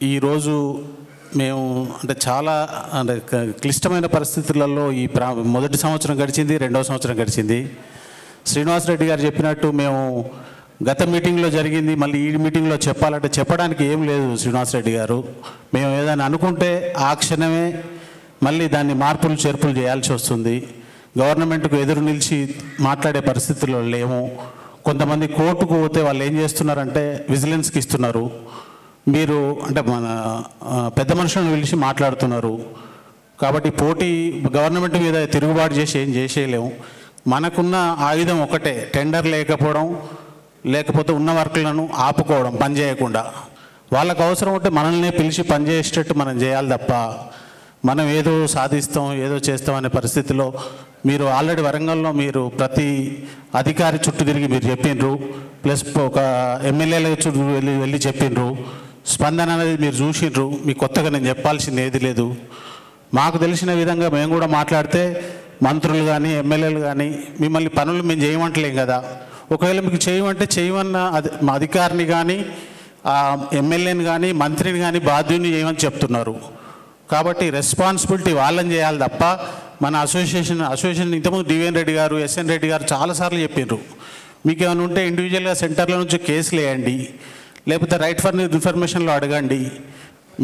ఈరోజు మేము అంటే చాలా అంటే క్లిష్టమైన పరిస్థితులలో మొదటి సంవత్సరం గడిచింది, రెండవ సంవత్సరం గడిచింది. శ్రీనివాసరెడ్డి గారు చెప్పినట్టు మేము గత మీటింగ్లో జరిగింది మళ్ళీ ఈ మీటింగ్లో చెప్పాలంటే చెప్పడానికి ఏం లేదు. శ్రీనివాసరెడ్డి గారు మేము ఏదైనా అనుకుంటే ఆ క్షణమే మళ్ళీ దాన్ని మార్పులు చేర్పులు చేయాల్సి వస్తుంది. గవర్నమెంట్కు ఎదురు నిలిచి మాట్లాడే పరిస్థితుల్లో లేము. కొంతమంది కోర్టుకు పోతే వాళ్ళు ఏం చేస్తున్నారంటే విజిలెన్స్కి ఇస్తున్నారు. మీరు అంటే మన పెద్ద మనుషులను పిలిచి మాట్లాడుతున్నారు. కాబట్టి పోటీ గవర్నమెంట్ మీద తిరుగుబాటు చేసి ఏం చేసేయలేము. మనకున్న ఆయుధం ఒకటే, టెండర్ లేకపోవడం, లేకపోతే ఉన్న వర్కులను ఆపుకోవడం, పని చేయకుండా. వాళ్ళకు అవసరం ఉంటే మనల్ని పిలిచి పని చేసేటట్టు మనం చేయాలి తప్ప మనం ఏదో సాధిస్తాం ఏదో చేస్తాం అనే పరిస్థితిలో మీరు ఆల్రెడీ వరంగల్లో మీరు ప్రతి అధికారి చుట్టూ తిరిగి మీరు చెప్పిండ్రు, ప్లస్ ఒక ఎమ్మెల్యేల చుట్టూ వెళ్ళి చెప్పిండ్రు. స్పందన అనేది మీరు చూసిండ్రు. మీకు కొత్తగా నేను చెప్పాల్సింది ఏది లేదు. మాకు తెలిసిన విధంగా మేము కూడా మాట్లాడితే మంత్రులు కానీ ఎమ్మెల్యేలు కానీ మిమ్మల్ని పనులు మేము చేయమంటలేం కదా. ఒకవేళ మీకు చేయమంటే చేయమన్న మా అధికారిని కానీ ఎమ్మెల్యేని కానీ మంత్రిని కానీ బాధ్యుని చేయమని చెప్తున్నారు. కాబట్టి రెస్పాన్సిబిలిటీ వాళ్ళని చేయాలి తప్ప మన అసోసియేషన్ ఇంతకుముందు డివిఎన్ రెడ్డి గారు, ఎస్ఎన్ రెడ్డి గారు చాలాసార్లు చెప్పిండ్రు. మీకు ఏమైనా ఉంటే ఇండివిజువల్గా సెంటర్ల నుంచి కేసులు వేయండి, లేకపోతే రైట్ ఫర్ ఇన్ఫర్మేషన్లో అడగండి.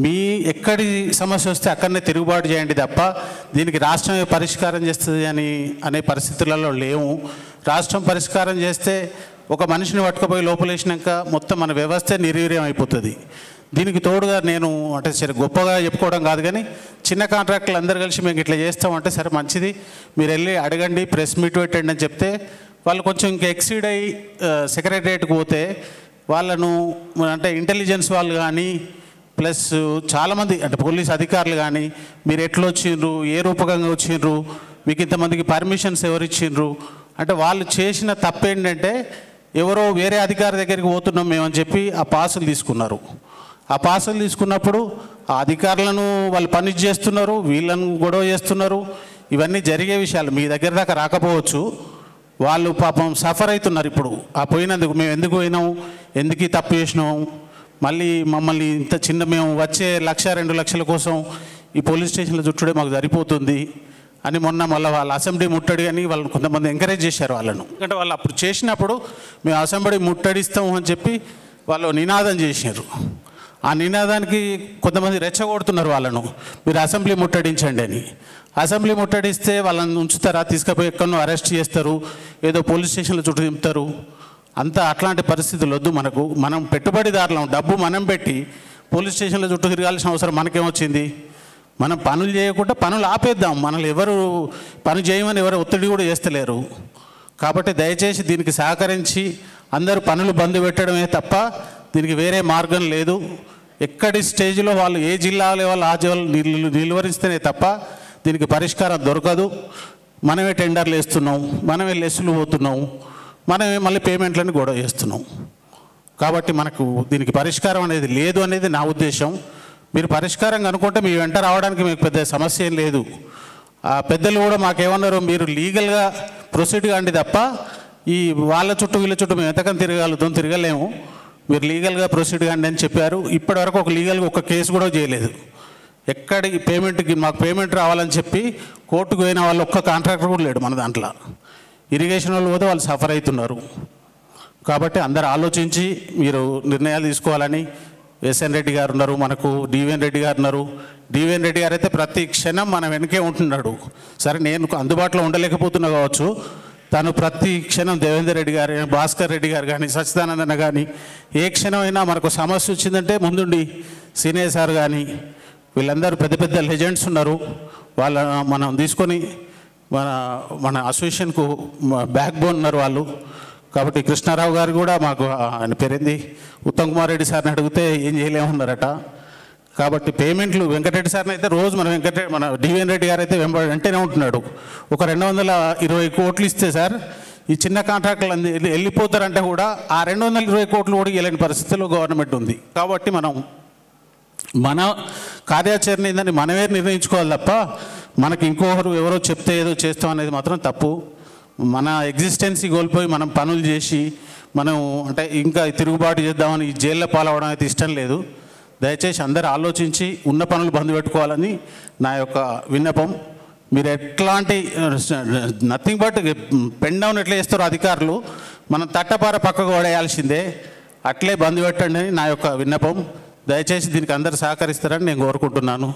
మీ ఎక్కడి సమస్య వస్తే అక్కడనే తిరుగుబాటు చేయండి తప్ప దీనికి రాష్ట్రమే పరిష్కారం చేస్తుంది అనే పరిస్థితులలో లేవు. రాష్ట్రం పరిష్కారం చేస్తే ఒక మనిషిని పట్టుకుపోయి లోపలేసినాక మొత్తం మన వ్యవస్థే నిర్వీర్యం అయిపోతుంది. దీనికి తోడుగా నేను అంటే సరే గొప్పగా చెప్పుకోవడం కాదు కానీ చిన్న కాంట్రాక్టులు అందరు కలిసి మేము ఇట్లా చేస్తామంటే సరే మంచిది, మీరు వెళ్ళి అడగండి, ప్రెస్ మీట్ పెట్టండి అని చెప్తే వాళ్ళు కొంచెం ఇంకా ఎక్సీడ్ అయ్యి సెక్రటరియట్కి పోతే వాళ్ళను అంటే ఇంటెలిజెన్స్ వాళ్ళు కానీ ప్లస్ చాలామంది అంటే పోలీస్ అధికారులు కానీ మీరు ఎట్లా వచ్చిండ్రు, ఏ రూపకంగా వచ్చిండ్రు, మీకు ఇంతమందికి పర్మిషన్స్ ఎవరు ఇచ్చిండ్రు అంటే వాళ్ళు చేసిన తప్పేంటంటే ఎవరో వేరే అధికారి దగ్గరికి పోతున్నాం మేమని చెప్పి ఆ పాసులు తీసుకున్నారు. ఆ పాసులు తీసుకున్నప్పుడు ఆ అధికారులను వాళ్ళు పని చేస్తున్నారు, వీళ్ళను గొడవ చేస్తున్నారు. ఇవన్నీ జరిగే విషయాలు మీ దగ్గర దాకా రాకపోవచ్చు. వాళ్ళు పాపం సఫర్ అవుతున్నారు. ఇప్పుడు ఆ పోయినందుకు మేము ఎందుకు పోయినాము, ఎందుకు తప్పు చేసినాము, మళ్ళీ మమ్మల్ని ఇంత చిన్న మేము వచ్చే 1-2 లక్షల కోసం ఈ పోలీస్ స్టేషన్లో చుట్టూడే మాకు సరిపోతుంది అని మొన్న మళ్ళీ వాళ్ళ అసెంబ్లీ ముట్టడి అని వాళ్ళని కొంతమంది ఎంకరేజ్ చేశారు వాళ్ళను. ఎందుకంటే వాళ్ళు అప్పుడు చేసినప్పుడు మేము అసెంబ్లీ ముట్టడిస్తాము అని చెప్పి వాళ్ళు నినాదం చేశారు. ఆ నినాదానికి కొంతమంది రెచ్చగొడుతున్నారు వాళ్ళను, మీరు అసెంబ్లీ ముట్టడించండి అని. అసెంబ్లీ ముట్టడిస్తే వాళ్ళని ఉంచుతారా, తీసుకుపోయి ఎక్కడో అరెస్ట్ చేస్తారు, ఏదో పోలీస్ స్టేషన్లో చుట్టూ దింపుతారు. అంతా అట్లాంటి పరిస్థితులు వద్దు మనకు. మనం పెట్టుబడిదారులం, డబ్బు మనం పెట్టి పోలీస్ స్టేషన్లో చుట్టూ తిరగాల్సిన అవసరం మనకేమొచ్చింది? మనం పనులు చేయకుండా పనులు ఆపేద్దాం. మనల్ని ఎవరు పని చేయమని ఎవరు ఒత్తిడి కూడా చేస్తలేరు. కాబట్టి దయచేసి దీనికి సహకరించి అందరూ పనులు బంద్ పెట్టడమే తప్ప దీనికి వేరే మార్గం లేదు. ఎక్కడి స్టేజ్లో వాళ్ళు ఏ జిల్లా లెవెల్ ఆ జిల్లా నిలువరిస్తేనే తప్ప దీనికి పరిష్కారం దొరకదు. మనమే టెండర్లు వేస్తున్నాం, మనమే లెస్సులు పోతున్నాం, మనమే మళ్ళీ పేమెంట్లను గొడవ చేస్తున్నాం. కాబట్టి మనకు దీనికి పరిష్కారం అనేది లేదు అనేది నా ఉద్దేశం. మీరు పరిష్కారం అనుకుంటే మీ వెంట రావడానికి మీకు పెద్ద సమస్య ఏం లేదు. ఆ పెద్దలు కూడా మాకేమన్నారు, మీరు లీగల్గా ప్రొసీడ్ కాండి తప్ప ఈ వాళ్ళ చుట్టూ వీళ్ళ చుట్టూ మేము ఎంతకని తిరగలేము, మీరు లీగల్గా ప్రొసీడ్ కాండి అని చెప్పారు. ఇప్పటివరకు ఒక లీగల్గా ఒక కేసు కూడా చేయలేదు. ఎక్కడి పేమెంట్కి మాకు పేమెంట్ రావాలని చెప్పి కోర్టుకు పోయిన వాళ్ళు ఒక్క కాంట్రాక్టర్ కూడా లేడు మన దాంట్లో. ఇరిగేషన్ వాళ్ళు పోతే వాళ్ళు సఫర్ అవుతున్నారు. కాబట్టి అందరు ఆలోచించి మీరు నిర్ణయాలు తీసుకోవాలని ఎస్ఎన్ రెడ్డి గారు ఉన్నారు, మనకు డివిఎన్ రెడ్డి గారు ఉన్నారు. డివిఎన్ రెడ్డి గారు అయితే ప్రతి క్షణం మన వెనకే ఉంటున్నాడు. సరే నేను అందుబాటులో ఉండలేకపోతున్నా కావచ్చు, తను ప్రతి క్షణం దేవేందర్ రెడ్డి గారు, భాస్కర్ రెడ్డి గారు కానీ, సచ్చిదానందన కానీ ఏ క్షణమైనా మనకు సమస్య వచ్చిందంటే ముందుండి సీనియర్ సార్ కానీ వీళ్ళందరూ పెద్ద పెద్ద లెజెండ్స్ ఉన్నారు. మనం తీసుకొని మన అసోసియేషన్కు బ్యాక్ బోన్ ఉన్నారు వాళ్ళు. కాబట్టి కృష్ణారావు గారు కూడా మాకు ఆయన పేరేంది ఉత్తమ్ కుమార్ రెడ్డి సార్ని అడిగితే ఏం చేయలేమన్నారట. కాబట్టి పేమెంట్లు వెంకటరెడ్డి సార్ని అయితే రోజు మన డివిఎన్ రెడ్డి గారు అయితే వెంటనే ఉంటున్నాడు. ఒక 220 కోట్లు ఇస్తే సార్ ఈ చిన్న కాంట్రాక్టులు వెళ్ళిపోతారంటే కూడా ఆ 220 కోట్లు కూడా ఇవ్వలేని పరిస్థితిలో గవర్నమెంట్ ఉంది. కాబట్టి మన కార్యాచరణ ఏందని మనమే నిర్ణయించుకోవాలి తప్ప మనకి ఇంకొకరు ఎవరో చెప్తే ఏదో చేస్తాం అనేది మాత్రం తప్పు. మన ఎగ్జిస్టెన్సీ కోల్పోయి మనం పనులు చేసి మనం అంటే ఇంకా తిరుగుబాటు చేద్దామని జైల్లో పాలవడం అయితే ఇష్టం లేదు. దయచేసి అందరూ ఆలోచించి ఉన్న పనులు బంద్ పెట్టుకోవాలని నా యొక్క విన్నపం. మీరు ఎట్లాంటి నథింగ్ బట్ పెన్ డౌన్ ఎట్లా చేస్తారో అధికారులు, మనం తట్టపార పక్కకు పడేయాల్సిందే, అట్లే బంద్ పెట్టండి అని నా యొక్క విన్నపం. దయచేసి దీనికి అందరూ సహకరిస్తారని నేను కోరుకుంటున్నాను.